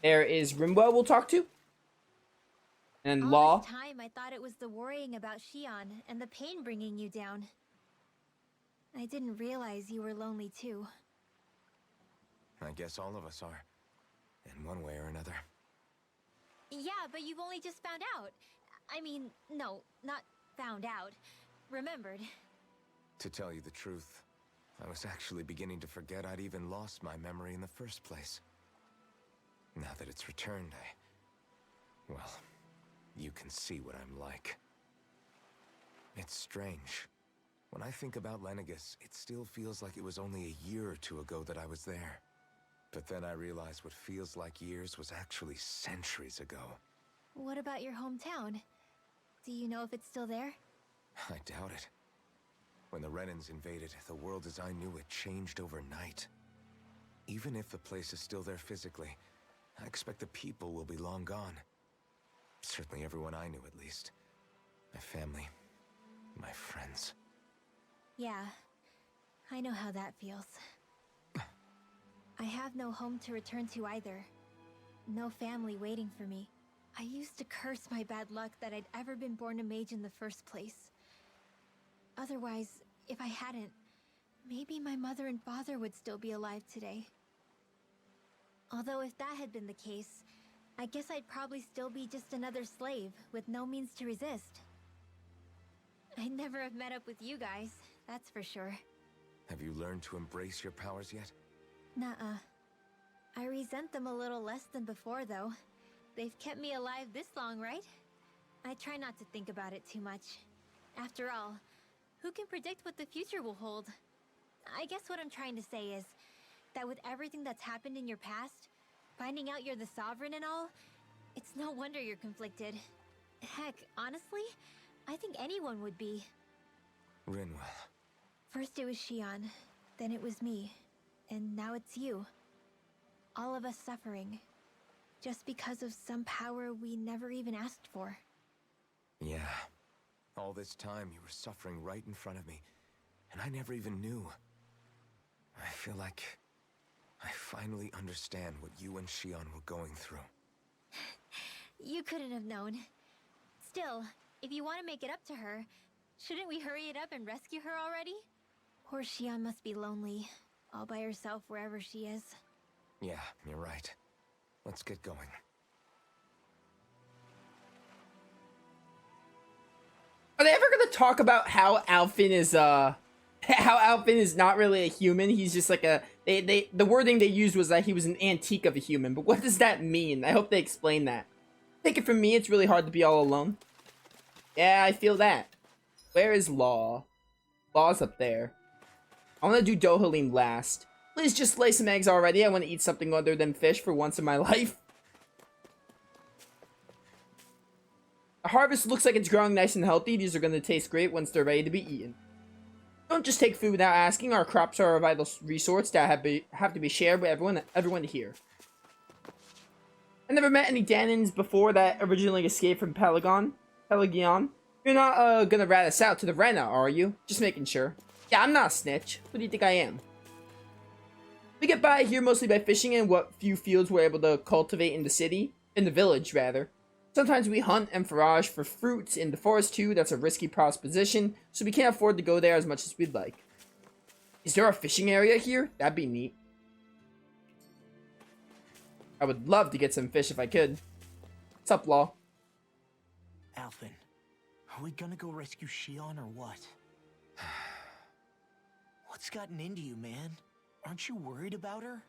There is Rimwell we'll talk to. And All Law. this time, I thought it was the worrying about Shion and the pain bringing you down. I didn't realize you were lonely too. I guess all of us are, in one way or another. Yeah, but you've only just found out. I mean, no, not found out. Remembered. To tell you the truth, I was actually beginning to forget I'd even lost my memory in the first place. Now that it's returned, well, you can see what I'm like. It's strange. When I think about Lenegus, it still feels like it was only a year or two ago that I was there. But then I realized what feels like years was actually centuries ago. What about your hometown? Do you know if it's still there? I doubt it. When the Renans invaded, the world as I knew it changed overnight. Even if the place is still there physically, I expect the people will be long gone. Certainly everyone I knew, at least. My family, my friends. Yeah, I know how that feels. I have no home to return to either. No family waiting for me. I used to curse my bad luck that I'd ever been born a mage in the first place. Otherwise, if I hadn't, maybe my mother and father would still be alive today. Although if that had been the case, I guess I'd probably still be just another slave with no means to resist. I'd never have met up with you guys, that's for sure. Have you learned to embrace your powers yet? Nuh-uh. I resent them a little less than before, though. They've kept me alive this long, right? I try not to think about it too much. After all, who can predict what the future will hold? I guess what I'm trying to say is that with everything that's happened in your past, finding out you're the Sovereign and all, it's no wonder you're conflicted. Heck, honestly, I think anyone would be. Rinwell. First it was Shion, then it was me, and now it's you. All of us suffering, just because of some power we never even asked for. Yeah. All this time you were suffering right in front of me, and I never even knew. I feel like I finally understand what you and Shion were going through. You couldn't have known. Still, if you want to make it up to her, shouldn't we hurry it up and rescue her already? Poor Shion must be lonely, all by herself wherever she is. Yeah, you're right. Let's get going. Are they ever gonna talk about how Alphen is how Alphen is not really a human? He's just like a the wording they used was that he was an antique of a human, but what does that mean? I hope they explain that. Take it from me, it's really hard to be all alone. Yeah, I feel that. Where is Law? Law's up there. I want to do Dohalim last. Please just lay some eggs already. I want to eat something other than fish for once in my life. The harvest looks like it's growing nice and healthy. These are going to taste great once they're ready to be eaten. Don't just take food without asking. Our crops are a vital resource that have to be shared with everyone to hear. I never met any Danans before that originally escaped from Pelagion. You're not gonna rat us out to the Rena, are you? Just making sure. Yeah, I'm not a snitch. Who do you think I am? We get by here mostly by fishing and what few fields we're able to cultivate in the city. In the village, rather. Sometimes we hunt and forage for fruits in the forest too. That's a risky proposition, so we can't afford to go there as much as we'd like. Is there a fishing area here? That'd be neat. I would love to get some fish if I could. What's up, Law? Alphen, are we gonna go rescue Shion or what? What's gotten into you, man? Aren't you worried about her?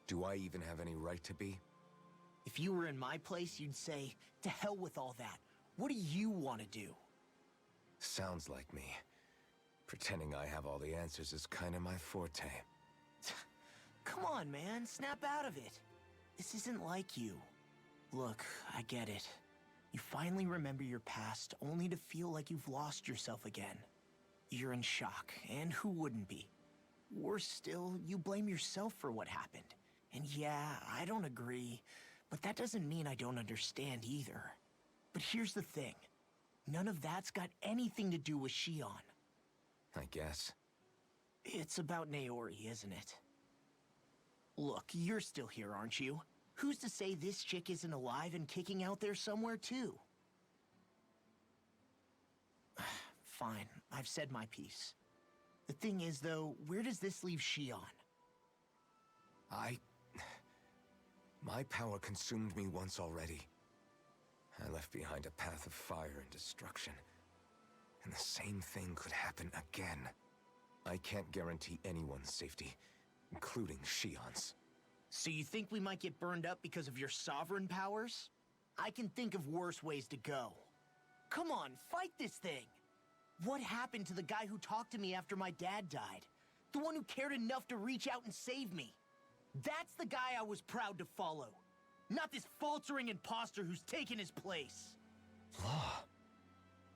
Do I even have any right to be? If you were in my place, you'd say, to hell with all that. What do you want to do? Sounds like me. Pretending I have all the answers is kind of my forte. Come on, man, snap out of it. This isn't like you. Look, I get it. You finally remember your past, only to feel like you've lost yourself again. You're in shock, and who wouldn't be? Worse still, you blame yourself for what happened. And yeah, I don't agree, but that doesn't mean I don't understand either. But here's the thing. None of that's got anything to do with Shion. I guess. It's about Naori, isn't it? Look, you're still here, aren't you? Who's to say this chick isn't alive and kicking out there somewhere, too? Fine, I've said my piece. The thing is, though, where does this leave Shion? My power consumed me once already. I left behind a path of fire and destruction. And the same thing could happen again. I can't guarantee anyone's safety, including Shion's. So you think we might get burned up because of your sovereign powers? I can think of worse ways to go. Come on, fight this thing! What happened to the guy who talked to me after my dad died? The one who cared enough to reach out and save me? That's the guy I was proud to follow. Not this faltering imposter who's taken his place. Law.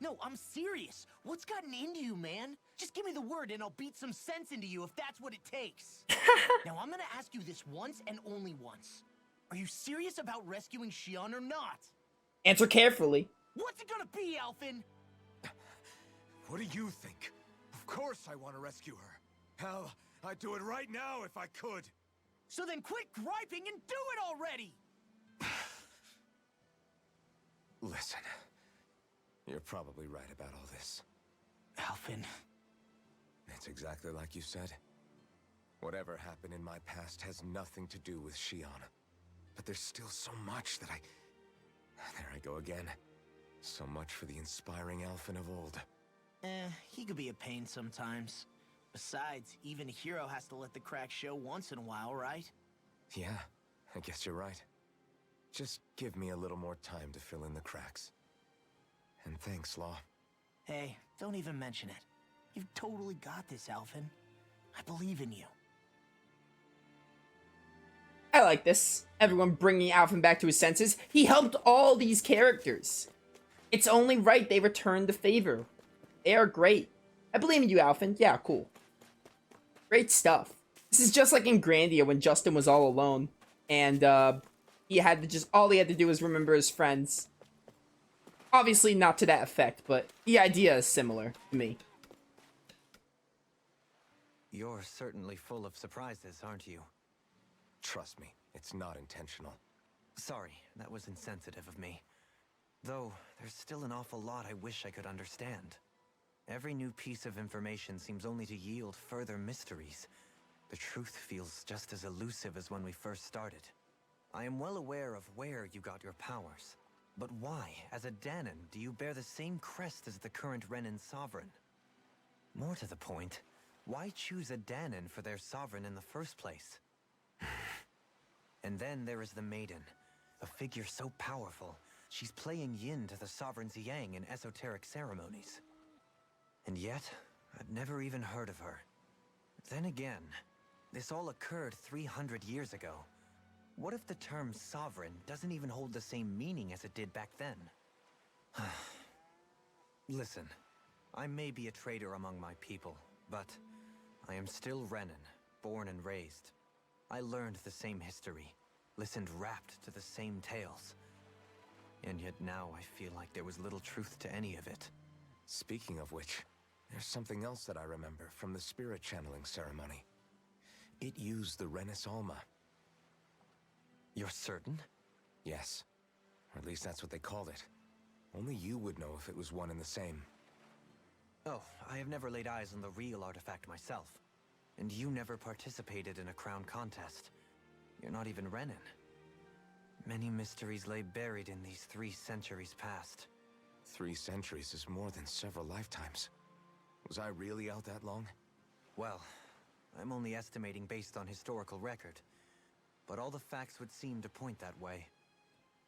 No, I'm serious. What's gotten into you, man? Just give me the word and I'll beat some sense into you if that's what it takes. Now, I'm gonna ask you this once and only once. Are you serious about rescuing Shion or not? Answer carefully. What's it gonna be, Alphen? What do you think? Of course I want to rescue her. Hell, I'd do it right now if I could. So then quit griping and do it already! Listen, you're probably right about all this. Alphen. It's exactly like you said. Whatever happened in my past has nothing to do with Shion. But there's still so much that There I go again. So much for the inspiring Alphen of old. He could be a pain sometimes. Besides, even a hero has to let the cracks show once in a while, right? Yeah, I guess you're right. Just give me a little more time to fill in the cracks. And thanks, Law. Hey, don't even mention it. You've totally got this, Alphen. I believe in you. I like this. Everyone bringing Alphen back to his senses. He helped all these characters. It's only right they return the favor. They are great. I believe in you, Alphen. Yeah, cool. Great stuff. This is just like in Grandia when Justin was all alone. And, he had to all he had to do was remember his friends. Obviously not to that effect, but the idea is similar to me. You're certainly full of surprises, aren't you? Trust me, it's not intentional. Sorry, that was insensitive of me. Though, there's still an awful lot I wish I could understand. Every new piece of information seems only to yield further mysteries. The truth feels just as elusive as when we first started. I am well aware of where you got your powers. But why, as a Danon, do you bear the same crest as the current Renan sovereign? More to the point, why choose a Danon for their sovereign in the first place? And then there is the Maiden, a figure so powerful, she's playing yin to the sovereign's yang in esoteric ceremonies. And yet, I'd never even heard of her. Then again, this all occurred 300 years ago. What if the term sovereign doesn't even hold the same meaning as it did back then? Listen, I may be a traitor among my people, but I am still Renan, born and raised. I learned the same history, listened rapt to the same tales. And yet now I feel like there was little truth to any of it. Speaking of which, there's something else that I remember from the spirit channeling ceremony. It used the Renis Alma. You're certain? Yes. Or at least that's what they called it. Only you would know if it was one and the same. Oh, I have never laid eyes on the real artifact myself. And you never participated in a crown contest. You're not even Renan. Many mysteries lay buried in these 3 centuries past. 3 centuries is more than several lifetimes. Was I really out that long? Well, I'm only estimating based on historical record. But all the facts would seem to point that way.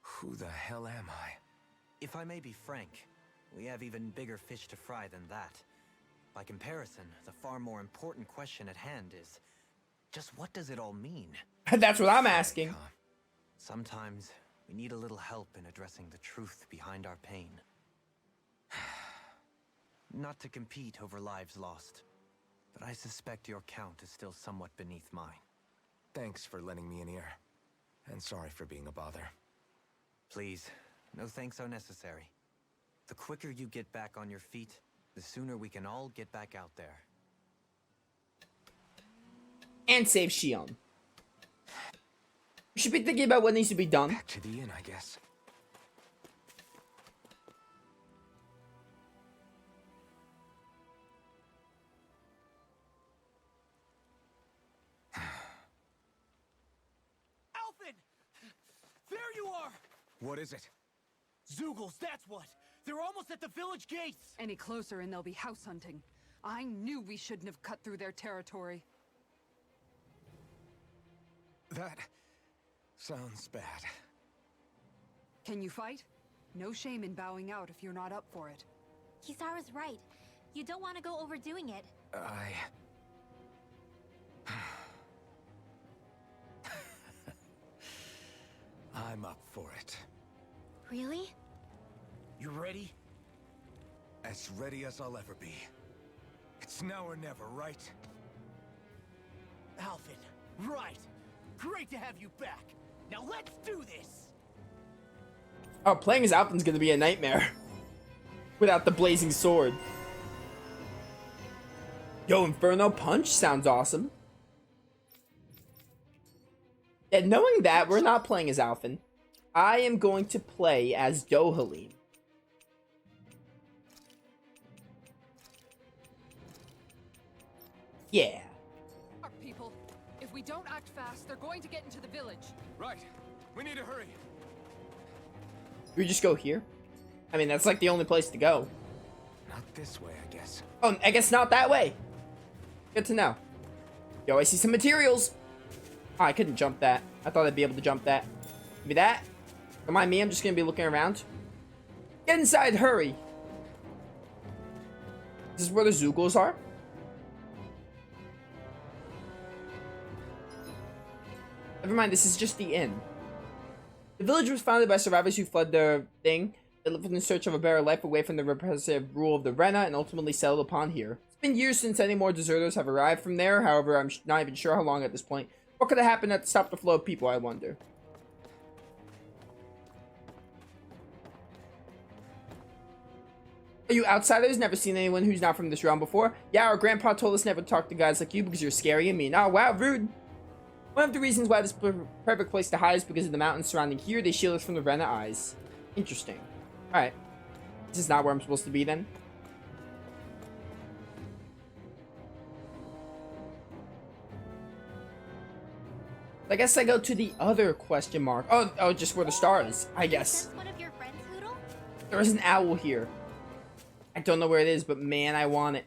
Who the hell am I? If I may be frank, we have even bigger fish to fry than that. By comparison, the far more important question at hand is, just what does it all mean? That's what I'm asking. Sometimes, we need a little help in addressing the truth behind our pain. Not to compete over lives lost, but I suspect your count is still somewhat beneath mine. Thanks for lending me an ear. And sorry for being a bother. Please, no thanks are necessary. The quicker you get back on your feet, the sooner we can all get back out there. And save Shion. We should be thinking about what needs to be done. Back to the inn, I guess. Alphen! There you are! What is it? Zoogles, that's what! They're almost at the village gates! Any closer and they'll be house hunting. I knew we shouldn't have cut through their territory. That sounds bad. Can you fight? No shame in bowing out if you're not up for it. Kisara's right. You don't want to go overdoing it. I'm up for it. Really? You ready? As ready as I'll ever be. It's now or never, right? Alphen, right! Great to have you back! Now let's do this! Oh, playing as Alphen's gonna be a nightmare. Without the blazing sword. Yo, Inferno Punch sounds awesome. Yeah, knowing that, we're not playing as Alphen. I am going to play as Dohalim. Yeah. People, if we don't act fast, they're going to get into the village. Right. We need to hurry. We just go here? I mean, that's like the only place to go. Not this way, I guess. Oh, I guess not that way. Good to know. Yo, I see some materials. Oh, I couldn't jump that. I thought I'd be able to jump that. Maybe that? Don't mind me, I'm just gonna be looking around. Get inside, hurry! This is where the Zoogles are? Never mind, this is just the inn. The village was founded by survivors who fled their thing. They lived in search of a better life away from the repressive rule of the Rena and ultimately settled upon here. It's been years since any more deserters have arrived from there, however, I'm not even sure how long at this point. What could have happened to stop the flow of people, I wonder? Are you outsiders? Never seen anyone who's not from this realm before? Yeah, our grandpa told us never to talk to guys like you because you're scary and mean. Oh, wow, rude. One of the reasons why this is the perfect place to hide is because of the mountains surrounding here. They shield us from the Rena eyes. Interesting. Alright. This is not where I'm supposed to be then. I guess I go to the other question mark. Oh, just where the star is, I guess. That's one of your friends, Hoodle? There is an owl here. I don't know where it is, but man, I want it.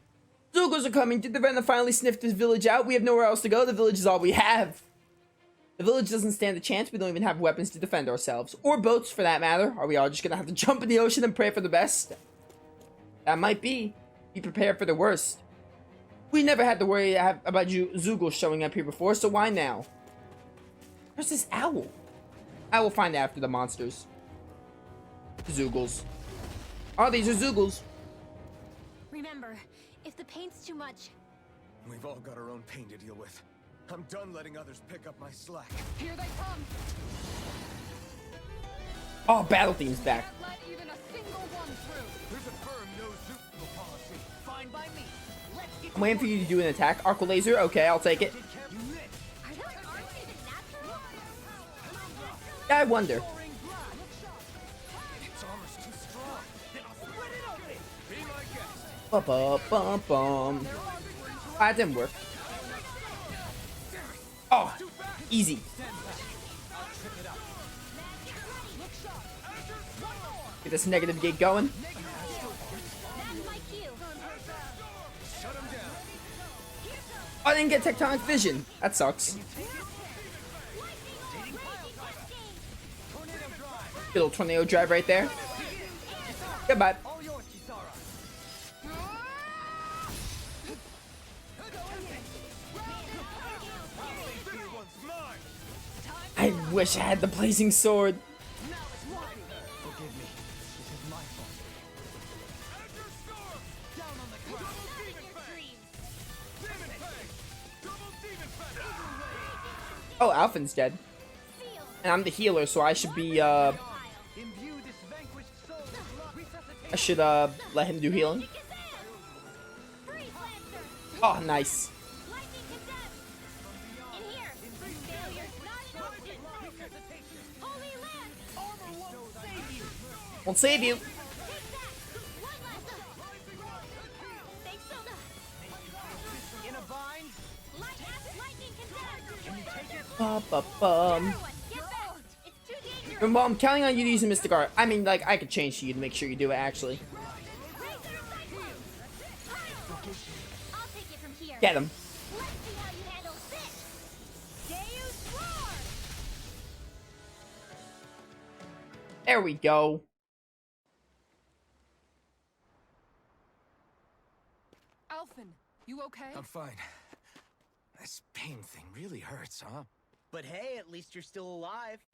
Zoogles are coming. Did the Rena finally sniff this village out? We have nowhere else to go. The village is all we have. The village doesn't stand a chance. We don't even have weapons to defend ourselves. Or boats, for that matter. Are we all just gonna have to jump in the ocean and pray for the best? That might be. Be prepared for the worst. We never had to worry about you Zoogles showing up here before, so why now? Where's this owl? I will find out after the monsters. Zoogles. Oh, these are Zoogles. Remember, if the pain's too much, We've all got our own pain to deal with. I'm done letting others pick up my slack. Here they come. Oh, Battle Theme's back. Can't let even a single one through. There's a firm no-zoop policy. Fine by me. Let's get I'm waiting for you to do an attack. Aqua Laser. Okay, I'll take it. you lit. are those arms even natural? Yeah, I wonder. Its armor's too strong. Then I'll split it open. Be my guest. Ba-ba-bum-bum. Ah, that didn't work. Oh, easy. Get this negative gate going. That's my cue. Shut him down. Oh, I didn't get tectonic vision. That sucks. Good old tornado drive right there. Goodbye. All yours, Kisara. I wish I had the blazing sword. Forgive me. This is my fault. Down on the ground. Oh, Alphen's dead. And I'm the healer, so I should be, Imbue this vanquished soul with love. Resuscitate. I should, let him do healing. Oh, nice. Won't save you. In a bind? Ba-ba-bum. And while I'm counting on you to use a Mystic Art, I mean, like, I could change to you to make sure you do it, actually. Get him. There we go. Alphen, you okay? I'm fine. This pain thing really hurts, huh? But hey, at least you're still alive.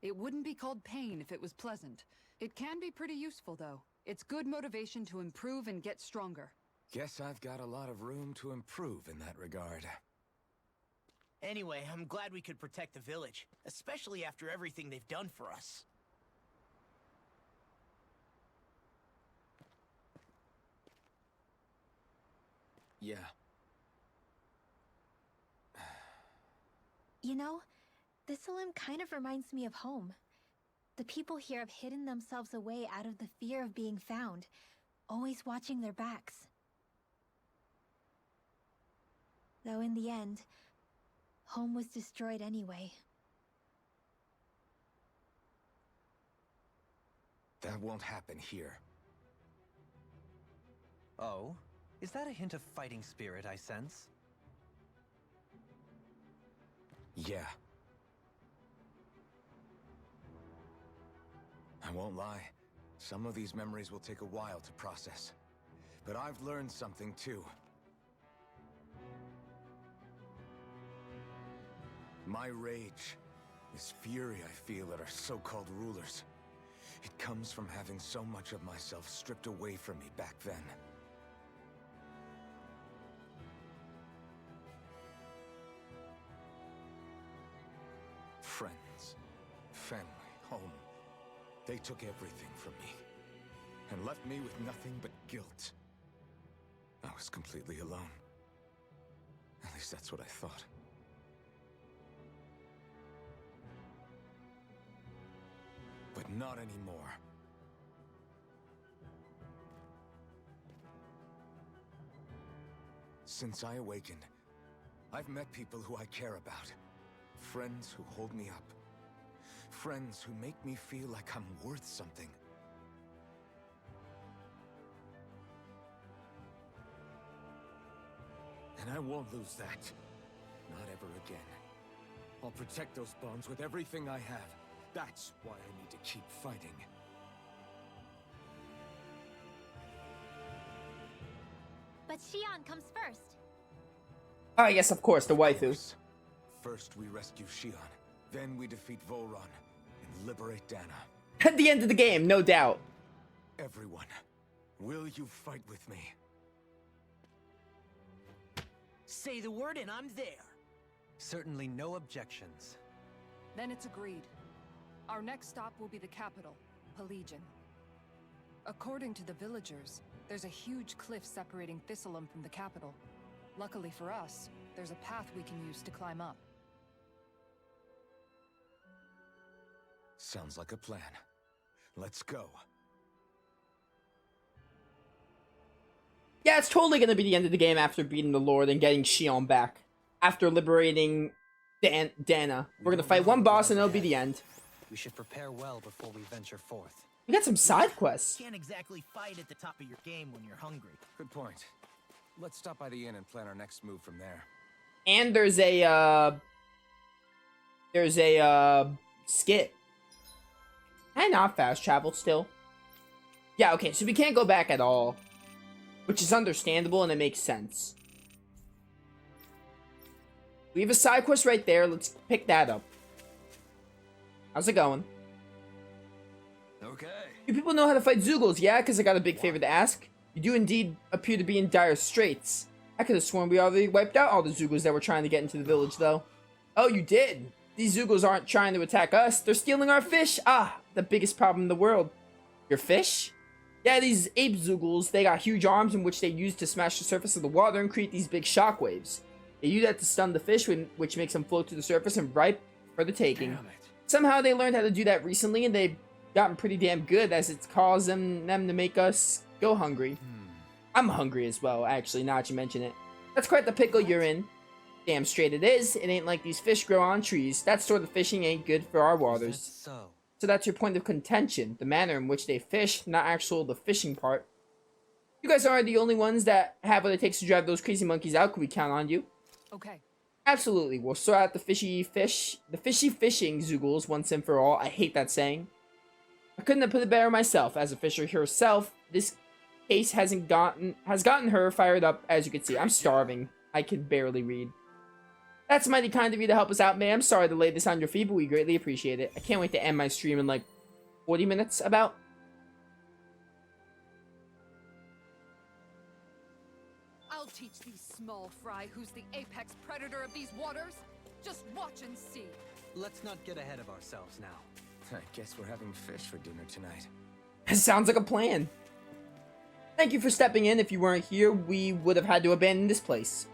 It wouldn't be called pain if it was pleasant. It can be pretty useful, though. It's good motivation to improve and get stronger. Guess I've got a lot of room to improve in that regard. Anyway, I'm glad we could protect the village, especially after everything they've done for us. Yeah. You know, Thistleum kind of reminds me of home. The people here have hidden themselves away out of the fear of being found, always watching their backs. Though in the end, home was destroyed anyway. That won't happen here. Oh? Is that a hint of fighting spirit I sense? Yeah. I won't lie. Some of these memories will take a while to process. But I've learned something too. My rage, this fury I feel at our so-called rulers, it comes from having so much of myself stripped away from me back then. Friends, family, home. They took everything from me and left me with nothing but guilt. I was completely alone. At least that's what I thought. But not anymore. Since I awakened, I've met people who I care about. Friends who hold me up. Friends who make me feel like I'm worth something. And I won't lose that. Not ever again. I'll protect those bonds with everything I have. That's why I need to keep fighting. But Shion comes first. Oh, yes, of course, the waifu. First we rescue Shion, then we defeat Volron and liberate Dana. At the end of the game, no doubt. Everyone, will you fight with me? Say the word and I'm there. Certainly no objections. Then it's agreed. Our next stop will be the capital, Pelegion. According to the villagers, there's a huge cliff separating Thistleum from the capital. Luckily for us, there's a path we can use to climb up. Sounds like a plan. Let's go. Yeah, it's totally gonna be the end of the game after beating the Lord and getting Shion back. After liberating Dana. We're gonna fight one boss and it'll be the end. We should prepare well before we venture forth. We got some side quests. Can't exactly fight at the top of your game when you're hungry. Good point. Let's stop by the inn and plan our next move from there. And there's a skit. And not fast travel still. Yeah, okay, so we can't go back at all. Which is understandable and it makes sense. We have a side quest right there. Let's pick that up. How's it going? Okay. You people know how to fight Zoogles, yeah? Because I got a big favor to ask. You do indeed appear to be in dire straits. I could have sworn we already wiped out all the Zoogles that were trying to get into the village, though. Oh, you did? These Zoogles aren't trying to attack us. They're stealing our fish. Ah, the biggest problem in the world. Your fish? Yeah, these ape Zoogles, they got huge arms in which they use to smash the surface of the water and create these big shockwaves. They use that to stun the fish, which makes them float to the surface and ripe for the taking. Damn it. Somehow they learned how to do that recently, and they gotten pretty damn good, as it's caused them to make us go hungry. I'm hungry as well, actually, now that you mention it. That's quite the pickle you're in. Damn straight it is. It ain't like these fish grow on trees. That sort of fishing ain't good for our waters. So, So that's your point of contention, the manner in which they fish, not the fishing part. You guys aren't the only ones that have what it takes to drive those crazy monkeys out. Can we count on you? Okay. Absolutely. We'll sort out the fishy fishing, Zoogles, once and for all. I hate that saying. I couldn't have put it better myself. As a fisher herself, this case has gotten her fired up, as you can see. I'm starving. I can barely read. That's mighty kind of you to help us out, ma'am. Sorry to lay this on your feet, but we greatly appreciate it. I can't wait to end my stream in like 40 minutes, about. I'll teach these small fry who's the apex predator of these waters. Just watch and see. let's not get ahead of ourselves now. I guess we're having fish for dinner tonight. Sounds like a plan. Thank you for stepping in. If you weren't here, we would have had to abandon this place.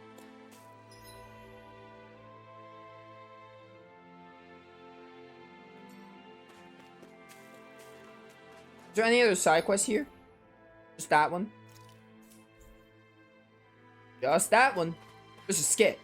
Is there any other side quests here? Just that one? Just that one. Just a skit.